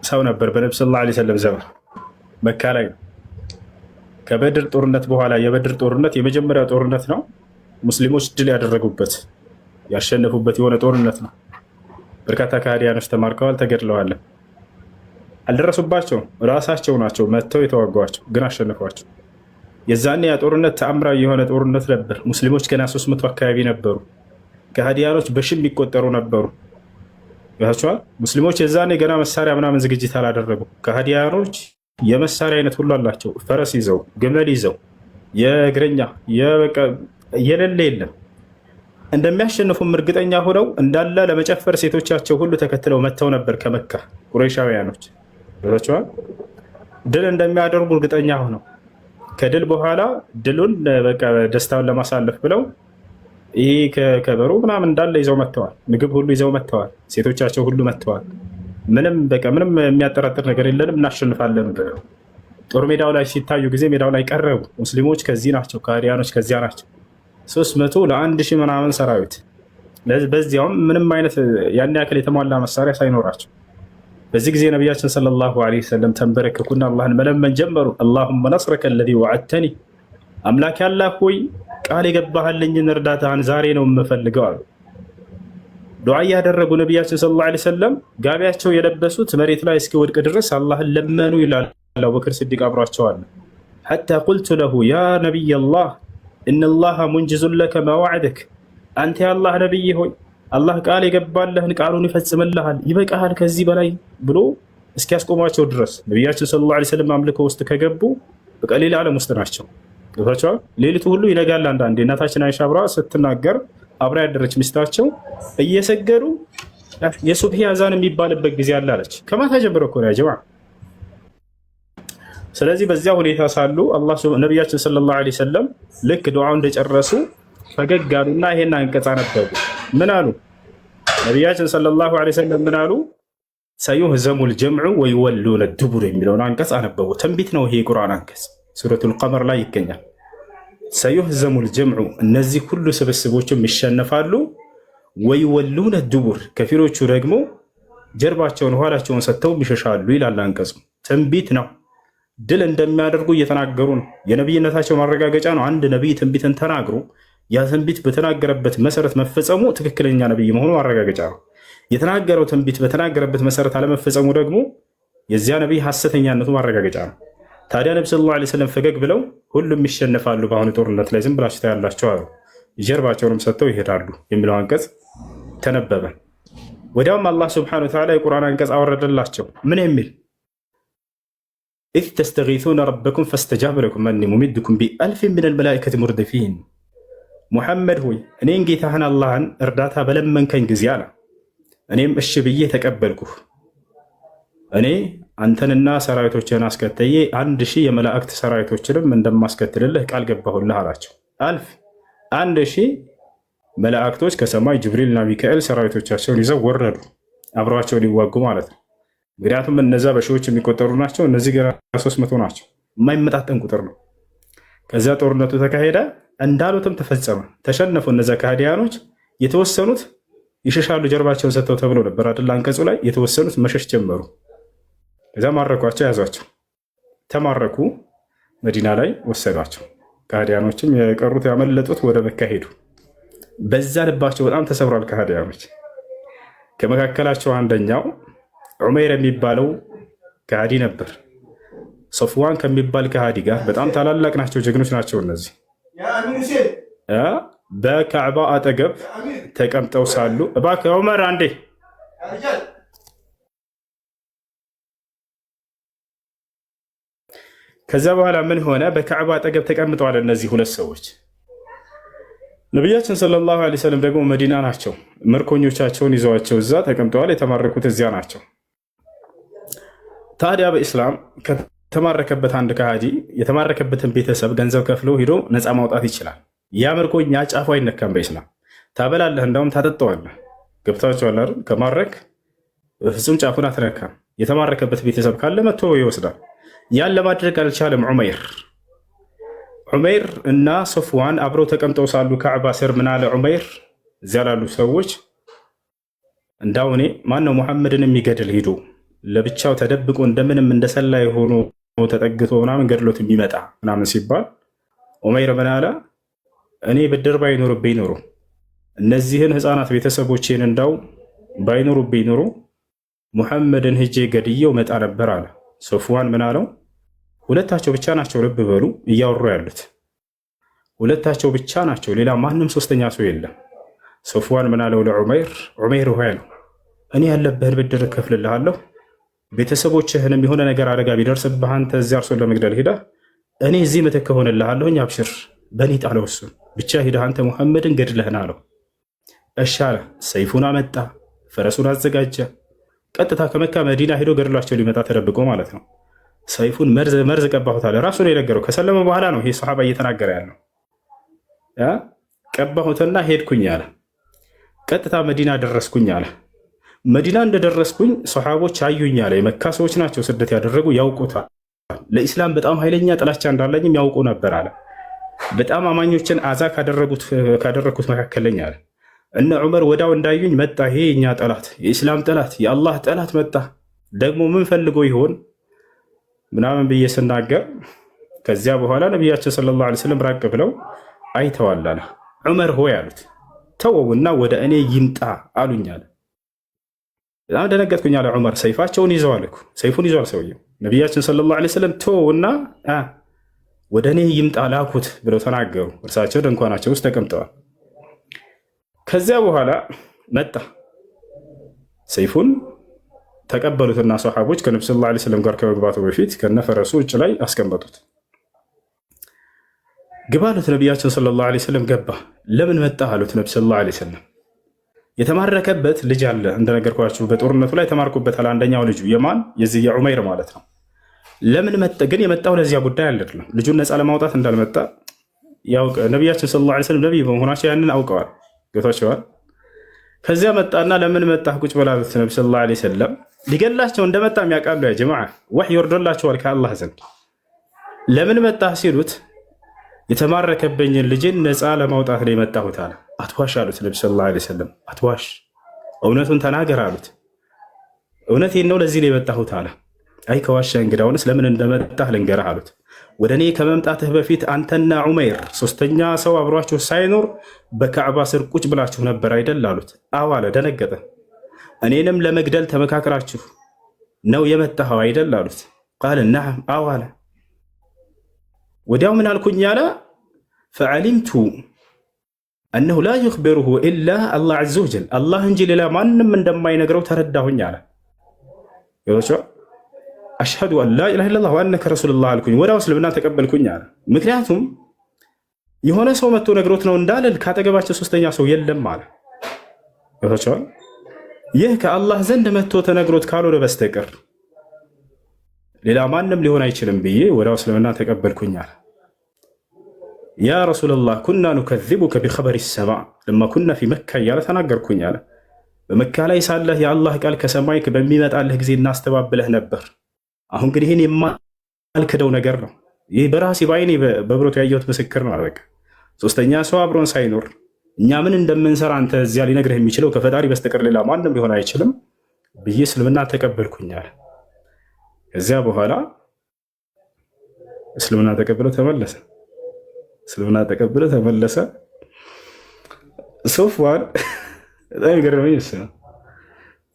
ሰው ነበር በነብዩ ሰለላሁ ዐለይሂ ወሰለም ዘመን መካ ላይ ከበድር ጦርነት በኋላ የበድር ጦርነት የመጀመሪያው ጦርነት ነው። ሙስሊሞች ድል ያደረጉበት ያሸነፉበት የሆነ ጦርነት ነው። በርካታ ከሃዲያኖች ተማርከዋል፣ ተገድለዋል። አልደረሱባቸውም። ራሳቸው ናቸው መጥተው የተዋጓቸው፣ ግን አሸነፏቸው። የዛኔ ያ ጦርነት ተአምራዊ የሆነ ጦርነት ነበር። ሙስሊሞች ገና 300 አካባቢ ነበሩ። ከሃዲያኖች በሺህ የሚቆጠሩ ነበሩ። ያቻል ሙስሊሞች የዛኔ ገና መሳሪያ ምናምን ዝግጅት አላደረጉ። ከሃዲያኖች የመሳሪያ አይነት ሁሉ አላቸው። ፈረስ ይዘው፣ ግመል ይዘው፣ የእግረኛ የሌለ የለም። እንደሚያሸንፉም እርግጠኛ ሆነው እንዳለ ለመጨፈር ሴቶቻቸው ሁሉ ተከትለው መጥተው ነበር ከመካ ቁረይሻውያኖች። ያቻል ድል እንደሚያደርጉ እርግጠኛ ሆነው ከድል በኋላ ድሉን በቃ ደስታውን ለማሳለፍ ብለው ይህ ከበሮ ምናምን እንዳለ ይዘው መጥተዋል። ምግብ ሁሉ ይዘው መጥተዋል። ሴቶቻቸው ሁሉ መጥተዋል። ምንም የሚያጠራጥር ነገር የለንም እናሸንፋለን ብለው ጦር ሜዳው ላይ ሲታዩ ጊዜ ሜዳው ላይ ቀረቡ። ሙስሊሞች ከዚህ ናቸው፣ ከሃዲያኖች ከዚያ ናቸው። 300 ለ1000 ምናምን ሰራዊት፣ በዚያውም ምንም አይነት ያን ያክል የተሟላ መሳሪያ ሳይኖራቸው። በዚህ ጊዜ ነቢያችን ሰለላሁ ዐለይሂ ወሰለም ተንበረከኩና አላህን መለመን ጀመሩ። አላሁመ ነስረከ አለዚ ወዐድተኒ፣ አምላክ ያላህ ሆይ ቃል የገባህልኝን እርዳታህን ዛሬ ነው የምፈልገው አሉ። ዱዓ ያደረጉ ነቢያችን ሰለላሁ ዐለይሂ ወሰለም ጋቢያቸው የለበሱት መሬት ላይ እስኪወድቅ ድረስ አላህን ለመኑ ይላል። አቡበክር ሲዲቅ አብሯቸዋል። ሐታ ቁልቱ ለሁ ያ ነቢይ አላህ ኢነላሃ ሙንጅዙን ለከ ማ ወዐደክ፣ አንተ የአላህ ነቢይ ሆይ አላህ ቃል የገባልህን ቃሉን ይፈጽምልሃል፣ ይበቃሃል ከዚህ በላይ ብሎ እስኪያስቆሟቸው ድረስ ነቢያችን ሰለላሁ ዐለይሂ ወሰለም አምልኮ ውስጥ ከገቡ በቃ ሌላ ዓለም ውስጥ ናቸው። ገብታችኋል? ሌሊቱ ሁሉ ይነጋል። አንዳንዴ እናታችን አይሻ አብራ ስትናገር አብራ ያደረች ሚስታቸው እየሰገዱ የሱብሂ አዛን የሚባልበት ጊዜ አለ አለች። ከማታ ጀምሮ እኮ ነው ጀማዓ። ስለዚህ በዚያ ሁኔታ ሳሉ ነቢያችን ሰለላሁ ዐለይሂ ወሰለም ልክ ዱዓውን እንደጨረሱ ፈገግ አሉና ይሄን አንቀጽ አነበቡ። ምን አሉ? ነቢያችን ሰለላሁ ዐለይሂ ወሰለም ምን አሉ? ሰዩህዘሙል ጀምዑ ወይወሉነ ዱቡር የሚለውን አንቀጽ አነበቡ። ትንቢት ነው ይሄ ቁርአን አንቀጽ ሱረቱል ቀመር ላይ ይገኛል። ሰዩህዘሙል ጀምዑ፣ እነዚህ ሁሉ ስብስቦችም ይሸነፋሉ። ወይወሉነ ዱቡር፣ ከፊሎቹ ደግሞ ጀርባቸውን ኋላቸውን ሰጥተው ይሸሻሉ ይላል አንቀጹ። ትንቢት ነው። ድል እንደሚያደርጉ እየተናገሩ ነው። የነቢይነታቸው ማረጋገጫ ነው። አንድ ነቢይ ትንቢትን ተናግሮ ያ ትንቢት በተናገረበት መሰረት መፈጸሙ ትክክለኛ ነቢይ መሆኑ ማረጋገጫ ነው። የተናገረው ትንቢት በተናገረበት መሰረት አለመፈጸሙ ደግሞ የዚያ ነቢይ ሐሰተኛነቱ ማረጋገጫ ነው። ታዲያ ነቢ ሰለላሁ ዐለይሂ ወሰለም ፈገግ ብለው ሁሉም ይሸነፋሉ በአሁኑ ጦርነት ላይ ዝም ብላችሁ ታያላችሁ አሉ። ጀርባቸውንም ሰጥተው ይሄዳሉ የሚለው አንቀጽ ተነበበ። ወዲያውም አላህ ሱብሓነሁ ወተዓላ የቁርአን አንቀጽ አወረደላቸው። ምን የሚል ኢዝ ተስተጊሱነ ረበኩም ፈስተጃበ ለኩም አኒ ሙሚድኩም ቢአልፊን ሚነል መላኢከቲ ሙርዲፊን፣ ሙሐመድ ሆይ እኔን ጌታህን አላህን እርዳታ በለመንከኝ ጊዜ አለ እኔም እሺ ብዬ ተቀበልኩህ። እኔ አንተንና ሰራዊቶችን አስከተዬ 1000 የመላእክት ሰራዊቶችንም እንደማስከትልልህ ቃል ገባሁልህ አላቸው። 1000 መላእክቶች ከሰማይ ጅብሪልና ሚካኤል ሰራዊቶቻቸውን ይዘው ወረዱ፣ አብረዋቸው ሊዋጉ ማለት ነው። ምክንያቱም እነዛ በሺዎች የሚቆጠሩ ናቸው፣ እነዚህ ገና 300 ናቸው። የማይመጣጠን ቁጥር ነው። ከዚያ ጦርነቱ ተካሄደ፣ እንዳሉትም ተፈጸመ። ተሸነፉ እነዛ ከሃዲያኖች። የተወሰኑት ይሸሻሉ ጀርባቸውን ሰጥተው ተብሎ ነበር አይደል? አንቀጹ ላይ የተወሰኑት መሸሽ ጀመሩ። ከዛ ማረኳቸው፣ ያዟቸው፣ ተማረኩ፣ መዲና ላይ ወሰዷቸው። ከሃዲያኖችም የቀሩት ያመለጡት ወደ መካ ሄዱ። በዛ ልባቸው በጣም ተሰብሯል ከሃዲያኖች። ከመካከላቸው አንደኛው ዑመይር የሚባለው ከሃዲ ነበር። ሶፍዋን ከሚባል ከሃዲ ጋር በጣም ታላላቅ ናቸው፣ ጀግኖች ናቸው። እነዚህ በካዕባ አጠገብ ተቀምጠው ሳሉ እባክህ ዑመር አንዴ ከዛ በኋላ ምን ሆነ? በካዕባ አጠገብ ተቀምጠዋል እነዚህ ሁለት ሰዎች። ነቢያችን ሰለላሁ ዐለይሂ ወሰለም ደግሞ መዲና ናቸው። ምርኮኞቻቸውን ይዘዋቸው እዛ ተቀምጠዋል። የተማረኩት እዚያ ናቸው። ታዲያ በኢስላም ከተማረከበት አንድ ከሃዲ የተማረከበትን ቤተሰብ ገንዘብ ከፍሎ ሂዶ ነፃ ማውጣት ይችላል። ያ ምርኮኛ ጫፉ አይነካም በኢስላም። ታበላለህ፣ እንዳውም ታጠጠዋለህ። ገብታችኋል አይደል? ከማረክ በፍጹም ጫፉን አትነካም። የተማረከበት ቤተሰብ ካለ መጥቶ ይወስዳል። ያን ለማድረግ አልቻለም ዑመይር እና ሶፍዋን አብረው ተቀምጠው ሳሉ ካዕባ ስር ምን አለ ዑመይር እዚያ ላሉ ሰዎች እንዳው እኔ ማነው ሙሐመድን የሚገድል ሂዶ ለብቻው ተደብቆ እንደምንም እንደሰላይ ሆኖ ተጠግቶ ምናምን ገድሎት የሚመጣ ምናምን ሲባል ዑመይር ምን አለ? እኔ ብድር ባይኖርብኝ ኖሮ እነዚህን ህፃናት ቤተሰቦቼን እንዳው ባይኖሩብኝ ኖሮ ሙሐመድን ሂጄ ገድየው መጣ ነበር አለ። ሶፍዋን ምን አለው? ሁለታቸው ብቻ ናቸው፣ ልብ በሉ እያወሩ ያሉት ሁለታቸው ብቻ ናቸው፣ ሌላ ማንም ሶስተኛ ሰው የለም። ሶፍዋን ምን አለው ለዑመይር? ዑመይር ሆይ አለው እኔ ያለብህን ብድር እከፍልልሃለሁ፣ ቤተሰቦችህንም የሆነ ነገር አደጋ ቢደርስብህ አንተ እዚያ እርሱን ለመግደል ሄደህ እኔ እዚህ ምትክ ሆንልሃለሁኝ፣ አብሽር በእኔ ጣለው፣ እሱን ብቻ ሄደህ አንተ ሙሐመድን ገድለህን አለው። እሺ አለ። ሰይፉን አመጣ፣ ፈረሱን አዘጋጀ። ቀጥታ ከመካ መዲና ሄዶ ገድሏቸው ሊመጣ ተደብቆ ማለት ነው። ሰይፉን መርዝ ቀባሁት አለ። ራሱ ነው የነገረው። ከሰለመ በኋላ ነው ይሄ ሰሓባ እየተናገረ ያለው። ቀባሁትና ሄድኩኝ አለ። ቀጥታ መዲና ደረስኩኝ አለ። መዲና እንደደረስኩኝ ሰሓቦች አዩኝ አለ። የመካ ሰዎች ናቸው ስደት ያደረጉ፣ ያውቁታል። ለኢስላም በጣም ኃይለኛ ጥላቻ እንዳለኝም ያውቁ ነበር አለ። በጣም አማኞችን አዛ ካደረግኩት መካከል ነኝ አለ። እነ ዑመር ወዳው እንዳዩኝ መጣ፣ ይሄ የኛ ጠላት፣ የኢስላም ጠላት፣ የአላህ ጠላት መጣ። ደግሞ ምን ፈልጎ ይሆን ምናምን ብዬ ስናገር ከዚያ በኋላ ነቢያችን ሰለላሁ ዐለይሂ ወሰለም ራቅ ብለው አይተዋል አለ። ዑመር ሆይ አሉት ተወውና ወደ እኔ ይምጣ አሉኝ አለ። በጣም ደነገጥኩኝ አለ ዑመር። ሰይፋቸውን ይዘዋል እኮ ሰይፉን ይዘዋል ሰውየው። ነቢያችን ሰለላሁ ዐለይሂ ወሰለም ተወውና ወደ እኔ ይምጣ ላኩት ብለው ተናገሩ። እርሳቸው ድንኳናቸው ውስጥ ተቀምጠዋል። ከዚያ በኋላ መጣ። ሰይፉን ተቀበሉትና ሰሓቦች ከነቢ ሰለላሁ ዐለይሂ ወሰለም ጋር ከመግባቱ በፊት ከነፈረሱ ውጭ ላይ አስቀመጡት። ግባ አሉት ነቢያችን ሰለላሁ ዐለይሂ ወሰለም። ገባ። ለምን መጣ አሉት ነቢ ሰለላሁ ዐለይሂ ወሰለም። የተማረከበት ልጅ አለ እንደነገርኳችሁ፣ በጦርነቱ ላይ ተማርኮበታል። አንደኛው ልጁ የማን የዚህ የዑመይር ማለት ነው። ለምን መጣ ግን? የመጣው ለዚያ ጉዳይ አይደለም። ልጁን ነፃ ለማውጣት እንዳልመጣ ያውቅ ነቢያችን ሰለላሁ ዐለይሂ ወሰለም ነቢይ በመሆናቸው ያንን አውቀዋል፣ ገብቷቸዋል። ከዚያ መጣና ለምን መጣህ ቁጭ በላሉት ነቢ ሰለላሁ ዐለይሂ ወሰለም። ሊገላቸው እንደመጣ የሚያውቃሉ። ያ ጀማዓ ወሕይ ወርዶላቸዋል ከአላህ ዘንድ። ለምን መጣህ ሲሉት የተማረከበኝን ልጅን ነፃ ለማውጣት ነው የመጣሁት አለ። አትዋሽ አሉት ነቢ ሰለላሁ ዐለይሂ ወሰለም። አትዋሽ፣ እውነቱን ተናገር አሉት። እውነቴን ነው ለዚህ ነው የመጣሁት አለ። አይ ከዋሻ እንግዳውንስ ለምን እንደመጣህ ልንገርህ አሉት። ወደ እኔ ከመምጣትህ በፊት አንተና ዑመይር ሶስተኛ ሰው አብሯችሁ ሳይኖር በካዕባ ስር ቁጭ ብላችሁ ነበር አይደል አሉት። አዎ አለ። ደነገጠ። እኔንም ለመግደል ተመካክራችሁ ነው የመጣኸው አይደል አሉት። ቃል ነዓም አዎ አለ። ወዲያው ምን አልኩኝ አለ ፈዓሊምቱ አነሁ ላ ዩኽቢሩሁ ኢላ አላህ ዐዘ ወጀል፣ አላህ እንጂ ሌላ ማንም እንደማይነግረው ተረዳሁኝ አለ። አሽሀዱ አን ላ ኢላሃ ኢለላህ ወአነከ ረሱሉላህ አልኩኝ። ወዲያው እስልምና ተቀበልኩኝ አለ። ምክንያቱም የሆነ ሰው መጥቶ ነግሮት ነው እንዳልል ካጠገባቸው ሶስተኛ ሰው የለም አለ። ይህ ከአላህ ዘንድ መጥቶ ተነግሮት ካልሆነ በስተቀር ሌላ ማንም ሊሆን አይችልም ብዬ ወዲያው እስልምና ተቀበልኩኝ አለ። ያ ረሱለላህ ኩና ኑከዚቡከ ቢኸበሪ ሰማዕ ለማ ኩና ፊ መካ እያለ ተናገርኩኝ አለ። በመካ ላይ ሳለህ የአላህ ቃል ከሰማይ በሚመጣልህ ጊዜ እናስተባብለህ ነበር። አሁን ግን ይህን የማልክደው ነገር ነው። ይህ በራሴ በአይኔ በብረቱ ያየሁት ምስክር ነው። በቃ ሶስተኛ ሰው አብሮን ሳይኖር እኛ ምን እንደምንሰራ አንተ እዚያ ሊነግርህ የሚችለው ከፈጣሪ በስተቀር ሌላ ማንም ሊሆን አይችልም ብዬ እስልምና ተቀበልኩኛል። ከዚያ በኋላ እስልምና ተቀብሎ ተመለሰ። እስልምና ተቀብሎ ተመለሰ። ሶፍዋን በጣም ይገርመኝ እሱ ነው።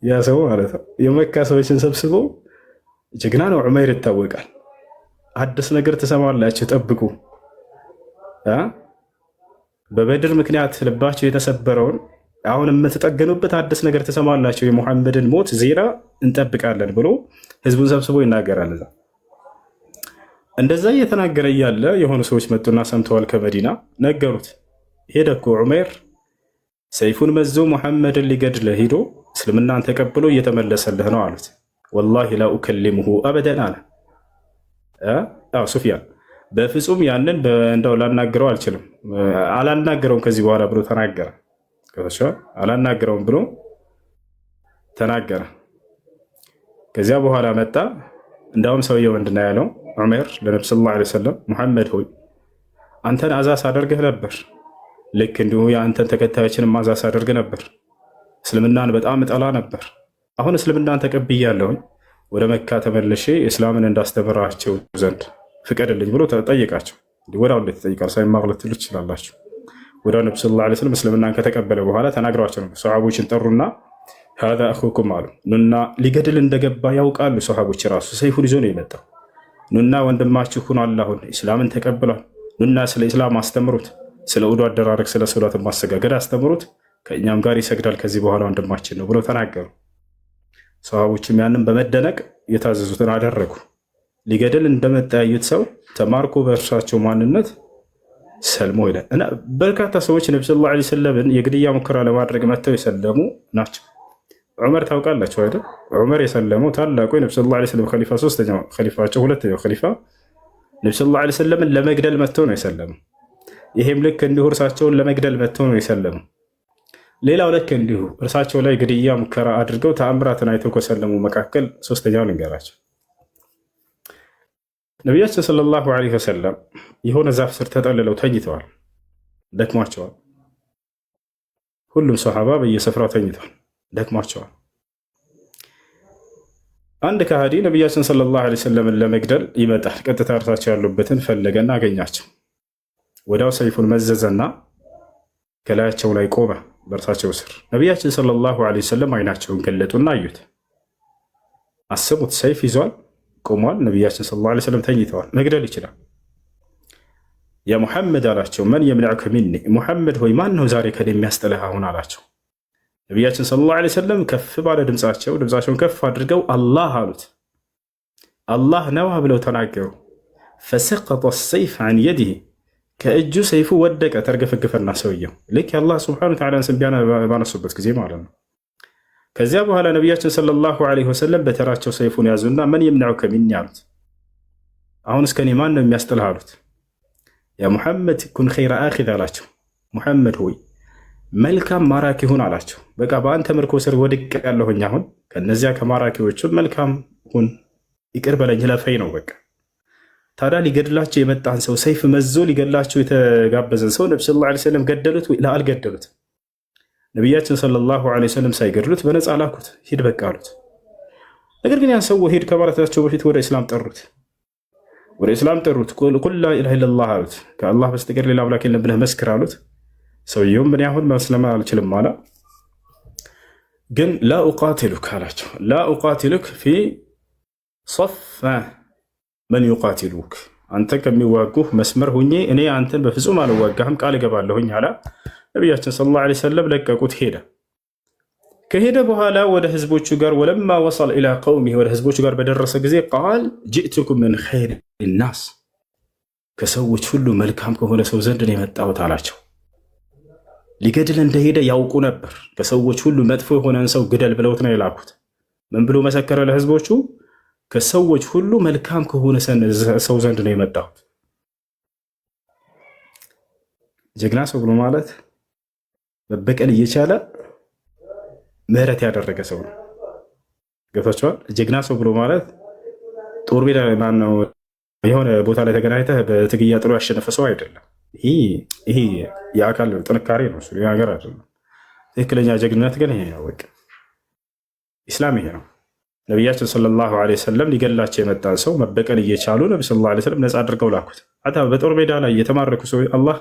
ያ ሰው ማለት ነው የመካ ሰዎችን ሰብስቦ ጀግና ነው። ዑመይር ይታወቃል። አዲስ ነገር ትሰማላችሁ ጠብቁ። በበድር ምክንያት ልባቸው የተሰበረውን አሁን የምትጠገኑበት አዲስ ነገር ትሰማላችሁ፣ የሙሐመድን ሞት ዜና እንጠብቃለን ብሎ ህዝቡን ሰብስቦ ይናገራል። እንደዛ እየተናገረ እያለ የሆኑ ሰዎች መጡና ሰምተዋል። ከመዲና ነገሩት። ሄደ እኮ ዑመይር ሰይፉን መዞ ሙሐመድን ሊገድል ሄዶ እስልምናን ተቀብሎ እየተመለሰልህ ነው አሉት። ወላሂ ላ ኡከሊሙሁ አበደን አለ ሱፊያን። በፍጹም ያንን እንደው ላናገረው አልችልም፣ አላናገረውም ከዚህ በኋላ ብሎ ተናገረ። አላናገረውም ብሎ ተናገረ። ከዚያ በኋላ መጣ። እንዳውም ሰውየው ምንድን ነው ያለው ዑመይር ለነቢ ሰለላሁ ዐለይሂ ወሰለም፣ ሙሐመድ ሆይ አንተን አዛ ሳደርግህ ነበር፣ ልክ እንዲሁ የአንተን ተከታዮችንም አዛ ሳደርግ ነበር። እስልምናን በጣም እጠላ ነበር። አሁን እስልምናን ተቀብያለሁኝ። ወደ መካ ተመልሼ እስላምን እንዳስተምራቸው ዘንድ ፍቀድልኝ ብሎ ጠየቃቸው። ወዲያው እንዴት ይጠይቃል? ሳይማር ልትሉ ትችላላችሁ። ወዲያው ነብዩ ሰለላሁ ዐለይሂ ወሰለም እስልምናን ከተቀበለ በኋላ ተናግረዋቸው ነበር። ሰሃቦችን ጠሩና ሀዛ አኹኩም አሉ። ኑና ሊገድል እንደገባ ያውቃሉ። ሰሃቦች ራሱ ሰይፉን ይዞ ነው የመጣው። ኑና ወንድማችሁ ሆኗል፣ አሁን እስላምን ተቀብሏል። ኑና ስለ ኢስላም አስተምሩት፣ ስለ ውዱ አደራረግ፣ ስለ ሶላት ማሰጋገድ አስተምሩት፣ ከእኛም ጋር ይሰግዳል ከዚህ በኋላ ወንድማችን ነው ብለው ተናገሩ። ሰሃቦችም ያንን በመደነቅ የታዘዙትን አደረጉ። ሊገድል እንደመጣ ያዩት ሰው ተማርኮ በእርሳቸው ማንነት ሰልሞ ይላል እና በርካታ ሰዎች ነብዩ ሰለላሁ ዐለይሂ ወሰለምን የግድያ ሙከራ ለማድረግ መጥተው የሰለሙ ናቸው። ዑመር ታውቃላችሁ አይደል? ዑመር የሰለመው ታላቁ የነብዩ ሰለላሁ ዐለይሂ ወሰለም ኸሊፋ፣ ሶስተኛው ኸሊፋቸው፣ ሁለተኛው ኸሊፋ ነብዩ ሰለላሁ ዐለይሂ ወሰለምን ለመግደል መጥተው ነው የሰለመው። ይሄም ልክ እንዲሁ እርሳቸውን ለመግደል መጥተው ነው የሰለመው። ሌላው ልክ እንዲሁ እርሳቸው ላይ ግድያ ሙከራ አድርገው ተአምራትን አይተው ከሰለሙ መካከል ሶስተኛው ልንገራቸው። ነቢያችን ሰለላሁ ዐለይሂ ወሰለም የሆነ ዛፍ ስር ተጠልለው ተኝተዋል። ደክሟቸዋል። ሁሉም ሰሃባ በየስፍራው ተኝተዋል፣ ደክሟቸዋል። አንድ ከሃዲ ነቢያችን ሰለላሁ ዐለይሂ ወሰለምን ለመግደል ይመጣል። ቀጥታ እርሳቸው ያሉበትን ፈለገና አገኛቸው። ወዲያው ሰይፉን መዘዘና ከላያቸው ላይ ቆመ በእርሳቸው ስር። ነቢያችን ሰለላሁ ዐለይሂ ወሰለም አይናቸውን ገለጡና አዩት። አስቡት፣ ሰይፍ ይዟል፣ ቆሟል። ነቢያችን ሰለላሁ ዐለይሂ ወሰለም ተኝተዋል። መግደል ይችላል። ያ ሙሐመድ አላቸው፣ መን የምንዐከ ሚኒ፣ ሙሐመድ ሆይ ማን ነው ዛሬ ከኔ የሚያስጥልህ አሁን አላቸው። ነቢያችን ሰለላሁ ዐለይሂ ወሰለም ከፍ ባለ ድምፃቸውን ከፍ አድርገው አላህ አሉት። አላህ ነዋ ብለው ተናገሩ። ፈሰቀጠ ሰይፍ ዐን የዲህ፣ ከእጁ ሰይፉ ወደቀ፣ ተርገፈገፈና ሰውየው ልክ የአላህ ሱብሓነሁ ወተዓላ ስም ባነሱበት ጊዜ ማለት ነው። ከዚያ በኋላ ነቢያችን ሰለላሁ ዐለይሂ ወሰለም በተራቸው ሰይፉን ያዙና መን የምንዐከ ሚኒ አሉት። አሁን እስከ እኔ ማን ነው የሚያስጥልህ አሉት። ያ ሙሐመድ ኩን ኸይረ አኺዝ አላቸው። ሙሐመድ ሆይ መልካም ማራኪ ሁን አላቸው። በቃ በአንተ ምርኮ ስር ወድቅ ያለሁኝ አሁን ከነዚያ ከማራኪዎቹን መልካም ሁን፣ ይቅር በለኝ፣ ለፈኝ ነው በቃ። ታዲያ ሊገድላቸው የመጣን ሰው ሰይፍ መዞ ሊገድላቸው የተጋበዘን ሰው ነብዩ ሰለላሁ ዐለይሂ ወሰለም ገደሉት ወይ? አልገደሉት። ነቢያችን ሰለላሁ ዐለይሂ ወሰለም ሳይገድሉት በነፃ ላኩት። ሂድ በቃ አሉት። ነገር ግን ያን ሰው ሂድ ከማለታቸው በፊት ወደ ኢስላም ጠሩት። ቁል ላ ኢላሃ ኢለላህ አሉት። ከአላህ በስተቀር ሌላ አምላክ የለም ብለህ መስክር አሉት። ሰውየውም እኔ አሁን መስለም አልችልም አለ። ግን ላ ኡቃቲሉክ አላቸው። ላ ኡቃቲሉክ ፊ ሶፍ መን ዩቃቲሉክ፣ አንተ ከሚዋጉህ መስመር ሁኜ እኔ አንተን በፍጹም አልዋጋህም ቃል እገባለሁኝ አለ። ነቢያችን ሰለላሁ ዐለይሂ ወሰለም ለቀቁት፣ ሄደ። ከሄደ በኋላ ወደ ህዝቦቹ ጋር ወለማ ወሰለ ኢላ ቀውሚሂ፣ ወደ ህዝቦቹ ጋር በደረሰ ጊዜ ቃል ጅእቱኩም ምን ኸይሪ ናስ፣ ከሰዎች ሁሉ መልካም ከሆነ ሰው ዘንድ ነው የመጣሁት አላቸው። ሊገድል እንደሄደ ያውቁ ነበር። ከሰዎች ሁሉ መጥፎ የሆነን ሰው ግደል ብለውት ነው የላኩት። ምን ብሎ መሰከረ ለህዝቦቹ? ከሰዎች ሁሉ መልካም ከሆነ ሰው ዘንድ ነው የመጣሁት። ጀግና ሰው ብሎ ማለት መበቀል እየቻለ ምህረት ያደረገ ሰው ነው። ገብታችኋል? ጀግና ሰው ብሎ ማለት ጦር ሜዳ ማነው የሆነ ቦታ ላይ ተገናኝተህ በትግያ ጥሎ ያሸነፈ ሰው አይደለም። ይሄ የአካል ጥንካሬ ነው፣ እሱ ነገር አይደለም። ትክክለኛ ጀግንነት ግን ይሄ ነው። በቃ ኢስላም ይሄ ነው። ነቢያችን ሰለላሁ ዐለይሂ ወሰለም ሊገላቸው የመጣን ሰው መበቀል እየቻሉ ነቢ ሰለላሁ ዐለይሂ ወሰለም ነፃ አድርገው ላኩት። በጦር ሜዳ ላይ የተማረኩ ሰዎች አላህ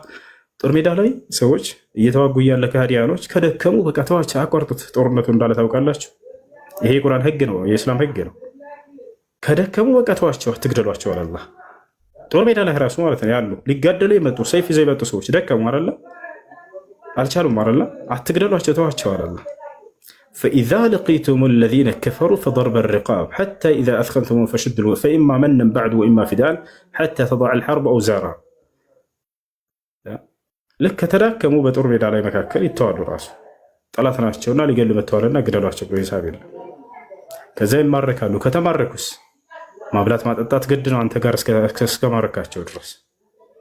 ጦር ሜዳ ላይ ሰዎች እየተዋጉ እያለ ከሃዲያኖች ከደከሙ በቃ ተዋቸው፣ አቋርጡት ጦርነቱ እንዳለ ታውቃላችሁ። ይሄ የቁርአን ህግ ነው፣ የእስላም ህግ ነው። ከደከሙ በቃ ተዋቸው፣ አትግደሏቸዋል አላህ። ጦር ሜዳ ላይ ራሱ ማለት ነው ያሉ ሊጋደሉ የመጡ ሰይፍ ይዘው የመጡ ሰዎች ደከሙ አይደለ፣ አልቻሉም አይደለ፣ አትግደሏቸው፣ ተዋቸዋል አላህ። ፈኢዛ ለቂቱም ለዚነ ከፈሩ ፈደርበ ሪቃብ ሐታ ኢዛ አስኸንቱሙሁም ፈሽዱ ፈኢማ መነን በዕዱ ወኢማ ፊዳን ሐታ ተضዕ አልሐርብ አውዛራ። ልክ ከተዳከሙ በጦር ሜዳ ላይ መካከል ይተዋሉ። ራሱ ጠላት ናቸውና ሊገሉ መተዋልና ግደሏቸው ብሎ ሂሳብ የለም። ከዚያ ይማረካሉ። ከተማረኩስ ማብላት ማጠጣት ግድ ነው፣ አንተ ጋር እስከማረካቸው ድረስ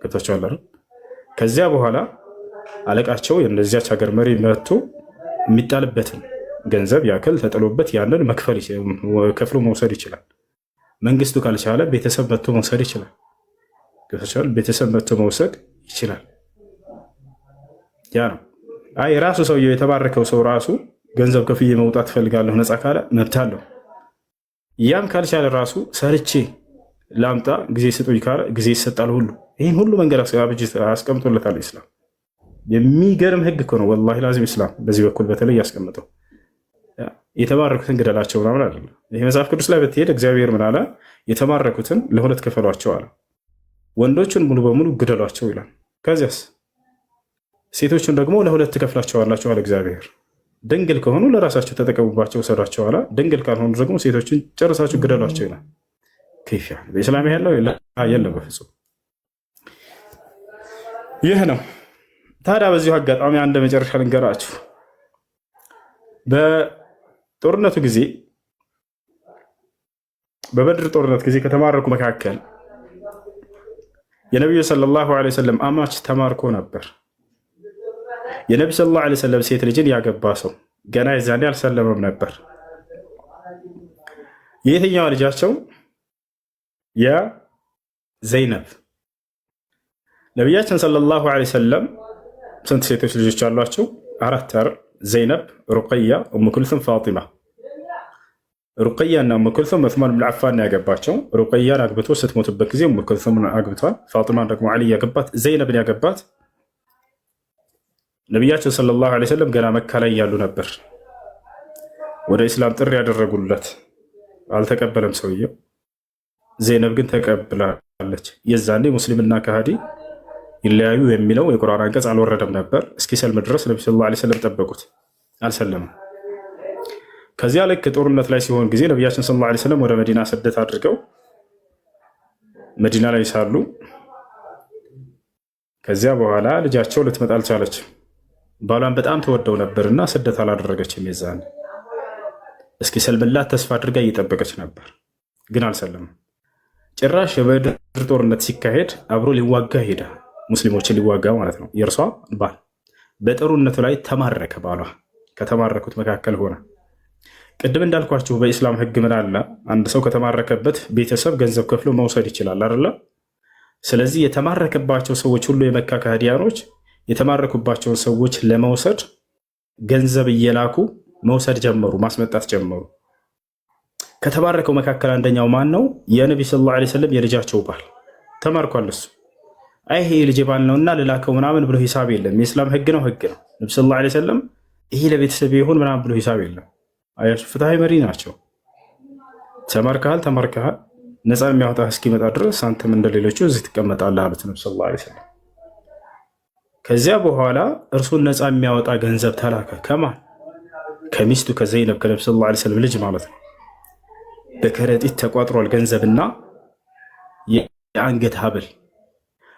ገብታችኋል። ከዚያ በኋላ አለቃቸው የእነዚያች ሀገር መሪ መጥቶ የሚጣልበትን ገንዘብ ያክል ተጥሎበት ያንን ከፍሎ መውሰድ ይችላል። መንግስቱ ካልቻለ ቤተሰብ መጥቶ መውሰድ ይችላል። ገብታችኋል። ቤተሰብ መጥቶ መውሰድ ይችላል። ያ ነው። አይ ራሱ ሰውየው የተባረከው ሰው ራሱ ገንዘብ ከፍዬ መውጣት ፈልጋለሁ ነፃ ካለ መብት አለው። ያም ካልቻለ ራሱ ሰርቼ ላምጣ ጊዜ ስጡኝ ካለ ጊዜ ይሰጣል። ሁሉ ይህን ሁሉ መንገድ አስቀምጦለታል ኢስላም። የሚገርም ህግ እኮ ነው ወላሂ ላዚም ኢስላም በዚህ በኩል በተለይ ያስቀምጠው። የተማረኩትን ግደላቸው ምናምን አይደለም። ይህ መጽሐፍ ቅዱስ ላይ ብትሄድ እግዚአብሔር ምን አለ? የተማረኩትን ለሁለት ክፈሏቸው አለ። ወንዶቹን ሙሉ በሙሉ ግደሏቸው ይላል። ከዚያስ ሴቶቹን ደግሞ ለሁለት ትከፍላቸዋላችሁ አለ እግዚአብሔር። ድንግል ከሆኑ ለራሳቸው ተጠቀሙባቸው፣ ውሰዷቸው አለ። ድንግል ካልሆኑ ደግሞ ሴቶችን ጨርሳችሁ ግደሏቸው ይላል። ከይፍ በኢስላም ያለው የለም በፍጹም። ይህ ነው። ታዲያ በዚሁ አጋጣሚ አንድ መጨረሻ ልንገራችሁ። በጦርነቱ ጊዜ በበድር ጦርነት ጊዜ ከተማረኩ መካከል የነቢዩ ሰለላሁ ዐለይሂ ወሰለም አማች ተማርኮ ነበር። የነቢ ሰለላሁ ዐለይሂ ወሰለም ሴት ልጅን ያገባ ሰው ገና የዛኔ አልሰለመም ነበር። የየትኛዋ ልጃቸው? የዘይነብ። ነቢያችን ሰለላሁ ዐለይሂ ወሰለም ስንት ሴቶች ልጆች አሏቸው? 4 ዘይነብ፣ ሩቀያ፣ ኡሙ ኩልሱም፣ ፋጢማ። ሩቀያ እና ኡሙ ኩልሱም ዑስማን ብን ዓፋን ያገባቸው። ሩቀያን አግብቶ ስትሞትበት ጊዜ ኡሙ ኩልሱምን አግብቷል። ፋጢማን ደግሞ ዓሊ ያገባት። ዘይነብን ያገባት ነቢያችን ሰለላሁ ዐለይሂ ወሰለም ገና መካ ላይ ያሉ ነበር ወደ ኢስላም ጥሪ ያደረጉለት። አልተቀበለም ሰውየው። ዘይነብ ግን ተቀብላለች። የዛኔ ሙስሊምና ከሃዲ ይለያዩ የሚለው የቁርአን አንቀጽ አልወረደም ነበር። እስኪሰልም ድረስ ነቢ ሰለላሁ ዐለይሂ ወሰለም ጠበቁት፣ አልሰለምም። ከዚያ ልክ ጦርነት ላይ ሲሆን ጊዜ ነቢያችን ሰለላሁ ዐለይሂ ወሰለም ወደ መዲና ስደት አድርገው መዲና ላይ ሳሉ ከዚያ በኋላ ልጃቸው ልትመጣ አልቻለችም። ባሏን በጣም ተወደው ነበርና ስደት አላደረገችም። የዛኔ እስኪሰልምላት ተስፋ አድርጋ እየጠበቀች ነበር፣ ግን አልሰለምም። ጭራሽ የበድር ጦርነት ሲካሄድ አብሮ ሊዋጋ ሄዳ፣ ሙስሊሞችን ሊዋጋ ማለት ነው። የእርሷ ባል በጦርነቱ ላይ ተማረከ። ባሏ ከተማረኩት መካከል ሆነ። ቅድም እንዳልኳችሁ በኢስላም ሕግ ምን አለ? አንድ ሰው ከተማረከበት ቤተሰብ ገንዘብ ከፍሎ መውሰድ ይችላል አይደለ? ስለዚህ የተማረከባቸው ሰዎች ሁሉ የመካ ከሃዲያኖች የተማረኩባቸውን ሰዎች ለመውሰድ ገንዘብ እየላኩ መውሰድ ጀመሩ፣ ማስመጣት ጀመሩ። ከተማረከው መካከል አንደኛው ማን ነው? የነቢ ሰለላሁ ዐለይሂ ወሰለም የልጃቸው ባል ተማርኳል። እሱ አይ ይሄ ልጅ ባል ነውና ልላከው ምናምን ብሎ ሂሳብ የለም። የእስላም ሕግ ነው፣ ሕግ ነው። ነቢ ሰለላሁ ዐለይሂ ወሰለም ይሄ ለቤተሰብ ይሁን ምናምን ብሎ ሂሳብ የለም። አያችሁ፣ ፍትሃዊ መሪ ናቸው። ተማርከሃል፣ ተማርከሃል፣ ነፃ የሚያወጣ እስኪመጣ ድረስ አንተም እንደሌሎቹ እዚህ ትቀመጣለህ አሉት ነቢ ሰለላሁ ዐለይሂ ወሰለም። ከዚያ በኋላ እርሱን ነፃ የሚያወጣ ገንዘብ ተላከ። ከማን? ከሚስቱ ከዘይነብ ከነቢ ሰለላሁ ዐለይሂ ወሰለም ልጅ ማለት ነው። በከረጢት ተቋጥሯል ገንዘብና የአንገት ሀብል።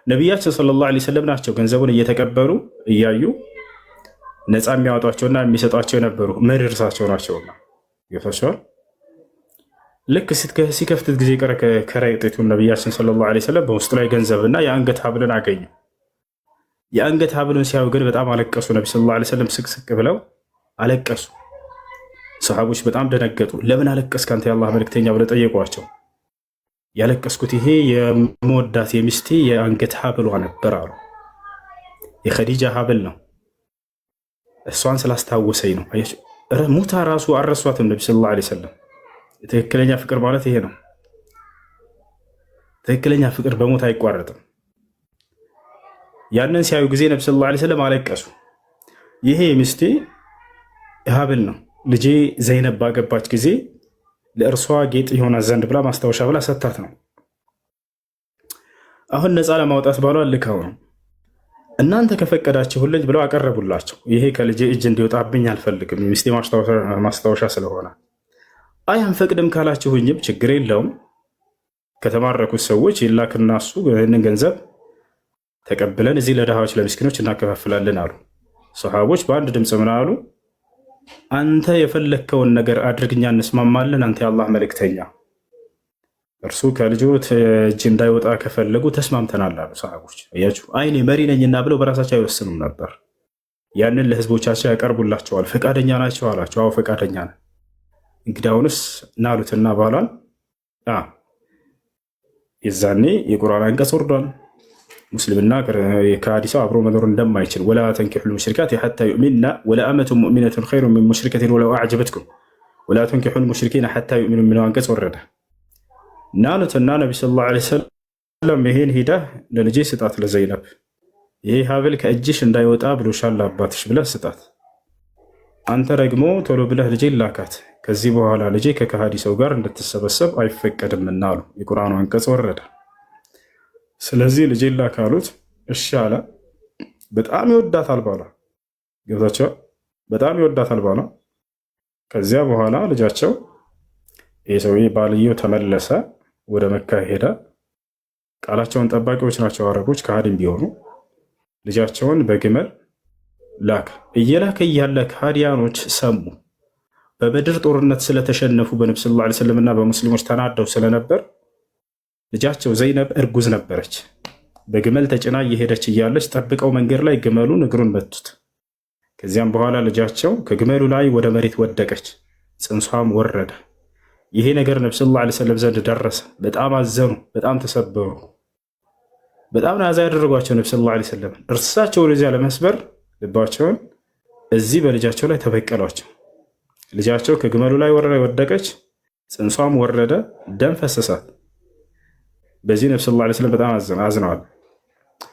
ነቢያችን ሰለላሁ ዐለይሂ ወሰለም ናቸው ገንዘቡን እየተቀበሉ እያዩ ነፃ የሚያወጧቸውና የሚሰጧቸው የነበሩ መሪ እርሳቸው ናቸውና ይፈሻል። ልክ ሲከፍትት ጊዜ ቀረ ከረጢቱን ነቢያችን ሰለላሁ ዐለይሂ ወሰለም በውስጡ ላይ ገንዘብና የአንገት ሀብልን አገኙ። የአንገት ሀብሉን ሲያዩ ግን በጣም አለቀሱ። ነቢ ሰለላሁ ዐለይሂ ወሰለም ስቅስቅ ብለው አለቀሱ። ሰሃቦች በጣም ደነገጡ። ለምን አለቀስክ አንተ የአላህ መልእክተኛ ብለው ጠየቋቸው። ያለቀስኩት ይሄ የመወዳት የሚስቴ የአንገት ሀብሏ ነበር አሉ። የኸዲጃ ሀብል ነው፣ እሷን ስላስታወሰኝ ነው። ሙታ ራሱ አልረሷትም ነቢ ሰለላሁ ዐለይሂ ወሰለም። ትክክለኛ ፍቅር ማለት ይሄ ነው። ትክክለኛ ፍቅር በሞት አይቋረጥም። ያንን ሲያዩ ጊዜ ነቢ ሰለላሁ ዐለይሂ ወሰለም አለቀሱ። ይሄ የሚስቴ ሀብል ነው፣ ልጄ ዘይነብ ባገባች ጊዜ ለእርሷ ጌጥ የሆናት ዘንድ ብላ ማስታወሻ ብላ ሰታት ነው። አሁን ነፃ ለማውጣት ባሏ ልካው ነው። እናንተ ከፈቀዳችሁልኝ ብለው አቀረቡላቸው። ይሄ ከልጄ እጅ እንዲወጣብኝ አልፈልግም፣ የሚስቴ ማስታወሻ ስለሆነ። አይ አንፈቅድም ካላችሁኝም ችግር የለውም፣ ከተማረኩት ሰዎች ይላክና እሱ ይህንን ገንዘብ ተቀብለን እዚህ ለድሃዎች ለምስኪኖች እናከፋፍላለን አሉ። ሰሃቦች በአንድ ድምፅ ምን አሉ? አንተ የፈለግከውን ነገር አድርግኛ እንስማማለን፣ አንተ የአላህ መልእክተኛ፣ እርሱ ከልጆት እጅ እንዳይወጣ ከፈለጉ ተስማምተናል አሉ ሰሃቦች። አያችሁ፣ አይኔ መሪ ነኝና ብለው በራሳቸው አይወስኑም ነበር። ያንን ለህዝቦቻቸው ያቀርቡላቸዋል። ፈቃደኛ ናቸው አላቸው። አዎ ፈቃደኛ ነን። እንግዲህ አሁንስ ናሉትና ባሏን የዛኔ የቁርአን አንቀጽ ወርዷል። ሙስሊምና ከሃዲ ሰው አብሮ መኖር እንደማይችል ወላ ተንኪሑል ሙሽሪካት ሐታ ዩእሚንና ወለአመቱ ሙእሚነቱን ኸይሩን ሚን ሙሽሪከቲን ወለው አዕጀበትኩም ወላ ቱንኪሑል ሙሽሪኪነ ሐታ ዩእሚኑ የሚለው አንቀጽ ወረደ። ናኑትና ነቢ ሰለላሁ ዐለይሂ ወሰለም ይሄን ሂደህ ለልጄ ስጣት ለዘይነብ፣ ይሄ ሀብል ከእጅሽ እንዳይወጣ ብሎሻል አባትሽ ብለህ ስጣት። አንተ ደግሞ ቶሎ ብለህ ልጄ ላካት፣ ከዚህ በኋላ ልጄ ከከሃዲ ሰው ጋር እንድትሰበሰብ አይፈቀድምና አሉ። የቁርአኑ አንቀጽ ወረደ። ስለዚህ ልጄ ላካሉት፣ እሺ አለ። በጣም ይወዳታል ባሏ፣ ገብታቸው በጣም ይወዳታል ባሏ። ከዚያ በኋላ ልጃቸው ይህ ሰውዬ ባልየው ተመለሰ፣ ወደ መካ ሄደ። ቃላቸውን ጠባቂዎች ናቸው አረቦች ከሃዲም ቢሆኑ። ልጃቸውን በግመል ላክ። እየላከ እያለ ከሃዲያኖች ሰሙ። በበድር ጦርነት ስለተሸነፉ በነብዩ ሰለላሁ ዐለይሂ ወሰለም እና በሙስሊሞች ተናደው ስለነበር ልጃቸው ዘይነብ እርጉዝ ነበረች። በግመል ተጭና እየሄደች እያለች ጠብቀው መንገድ ላይ ግመሉን እግሩን መቱት። ከዚያም በኋላ ልጃቸው ከግመሉ ላይ ወደ መሬት ወደቀች፣ ጽንሷም ወረደ። ይሄ ነገር ነብዩ ሰለላሁ ዐለይሂ ወሰለም ዘንድ ደረሰ። በጣም አዘኑ፣ በጣም ተሰበሩ። በጣም ናዛ ያደረጓቸው ነብዩ ሰለላሁ ዐለይሂ ወሰለም እርሳቸው ወደዚያ ለመስበር ልባቸውን እዚህ በልጃቸው ላይ ተበቀሏቸው። ልጃቸው ከግመሉ ላይ ወደቀች፣ ጽንሷም ወረደ፣ ደም ፈሰሳት። በዚህ ነብዩ ሰለላሁ ዐለይሂ ወሰለም በጣም አዝነዋል።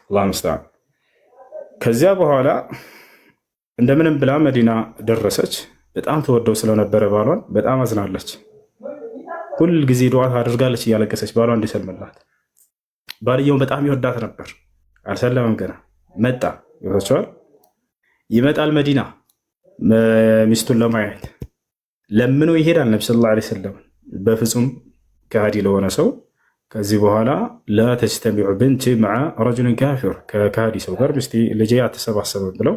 አላህ ሙስተዓን። ከዚያ በኋላ እንደምንም ብላ መዲና ደረሰች። በጣም ተወደው ስለነበረ ባሏን በጣም አዝናለች። ሁል ጊዜ ዱዓ አድርጋለች እያለቀሰች ባሏ እንዲሰልምላት። ባልየውን በጣም ይወዳት ነበር። አልሰለመም ገና መጣ። ይወታቸዋል ይመጣል መዲና ሚስቱን ለማየት ለምኖ ይሄዳል። ነብዩ ሰለላሁ ዐለይሂ ወሰለም በፍጹም ከሃዲ ለሆነ ሰው ከዚህ በኋላ ላተጅተሚዑ ብንቲ መዓ ረጁልን ካፊር፣ ከከሃዲ ሰው ጋር ሚስቴ ልጄ አትሰባሰብም ብለው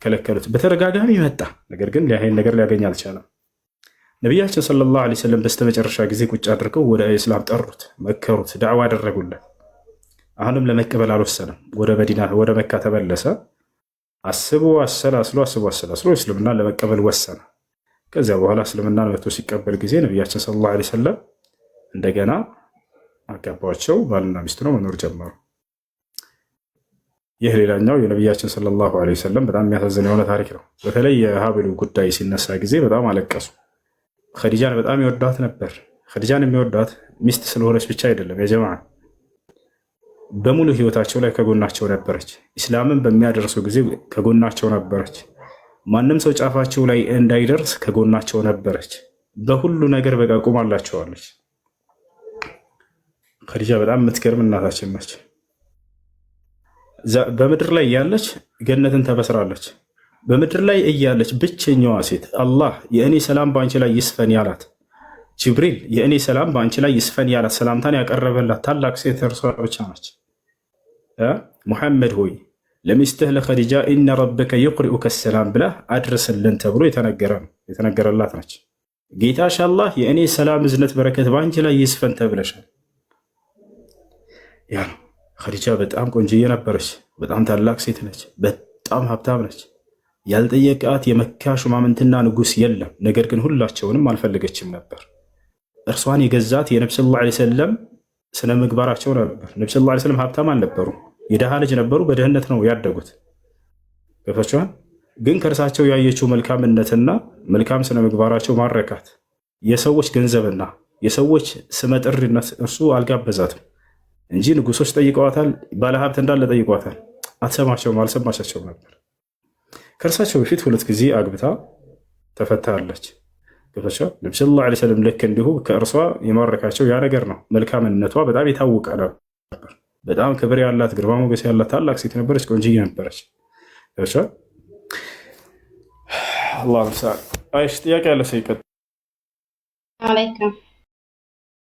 ከለከሉት። በተደጋጋሚ መጣ፣ ነገር ግን ይሄን ነገር ሊያገኝ አልቻለም። ነቢያችን ሰለላሁ ዐለይሂ ወሰለም በስተመጨረሻ ጊዜ ቁጭ አድርገው ወደ እስላም ጠሩት፣ መከሩት፣ ዳዕዋ አደረጉለት። አሁንም ለመቀበል አልወሰነም። ወደ መዲና ወደ መካ ተመለሰ። አስቦ አሰላስሎ እስልምና ለመቀበል ወሰነ። ከዚያ በኋላ እስልምናን መጥቶ ሲቀበል ጊዜ ነቢያችን ሰለላሁ ዐለይሂ ወሰለም እንደገና አጋባቸው። ባልና ሚስት ነው መኖር ጀመሩ። ይህ ሌላኛው የነቢያችን ሰለላሁ ዐለይሂ ወሰለም በጣም የሚያሳዝን የሆነ ታሪክ ነው። በተለይ የሀብሉ ጉዳይ ሲነሳ ጊዜ በጣም አለቀሱ። ኸዲጃን በጣም ይወዷት ነበር። ኸዲጃን የሚወዷት ሚስት ስለሆነች ብቻ አይደለም፣ የጀማዓ በሙሉ ህይወታቸው ላይ ከጎናቸው ነበረች። ኢስላምን በሚያደርሱ ጊዜ ከጎናቸው ነበረች። ማንም ሰው ጫፋቸው ላይ እንዳይደርስ ከጎናቸው ነበረች። በሁሉ ነገር በቃ ቁማላቸዋለች። ኸዲጃ በጣም የምትገርም እናታችን ነች። በምድር ላይ እያለች ገነትን ተበስራለች። በምድር ላይ እያለች ብቸኛዋ ሴት አላህ የእኔ ሰላም በአንቺ ላይ ይስፈን ያላት፣ ጅብሪል የእኔ ሰላም በአንቺ ላይ ይስፈን ያላት፣ ሰላምታን ያቀረበላት ታላቅ ሴት እርሷ ብቻ ነች። ሙሐመድ ሆይ ለሚስትህ ለኸዲጃ ኢነ ረበከ ይቅሪኡከ ሰላም ብለህ አድርስልን ተብሎ የተነገረላት ነች። ጌታሽ አላህ የእኔ ሰላም፣ እዝነት፣ በረከት በአንቺ ላይ ይስፈን ተብለሻል። ያ ነው። ኸዲጃ በጣም ቆንጅዬ ነበረች። በጣም ታላቅ ሴት ነች። በጣም ሀብታም ነች። ያልጠየቃት የመካ ሹማምንትና ንጉስ የለም። ነገር ግን ሁላቸውንም አልፈለገችም ነበር። እርሷን የገዛት የነብዩ ሰለላሁ ዐለይሂ ወሰለም ስነ ምግባራቸው ነበር። ነብዩ ሰለላሁ ዐለይሂ ወሰለም ሀብታም አልነበሩ፣ የደሃ ልጅ ነበሩ። በድህነት ነው ያደጉት። ገፋቸዋል። ግን ከእርሳቸው ያየችው መልካምነትና መልካም ስነ ምግባራቸው ማረካት። የሰዎች ገንዘብና የሰዎች ስመጥርነት እርሱ አልጋበዛትም እንጂ ንጉሶች ጠይቀዋታል፣ ባለሀብት እንዳለ ጠይቀዋታል። አትሰማቸውም፣ አልሰማቻቸውም ነበር። ከእርሳቸው በፊት 2 ጊዜ አግብታ ተፈታለች። ገባቸው። ነብዩ ሰለላሁ ዐለይሂ ወሰለም ልክ እንዲሁ ከእርሷ የማረካቸው ያ ነገር ነው። መልካምነቷ በጣም የታወቀ ነበር። በጣም ክብር ያላት፣ ግርማ ሞገስ ያላት ታላቅ ሴት ነበረች። ቆንጅዬ ነበረች። ገባቸው። አላህ ጥያቄ ያለ ሰው ይቀጥል። አለይኩም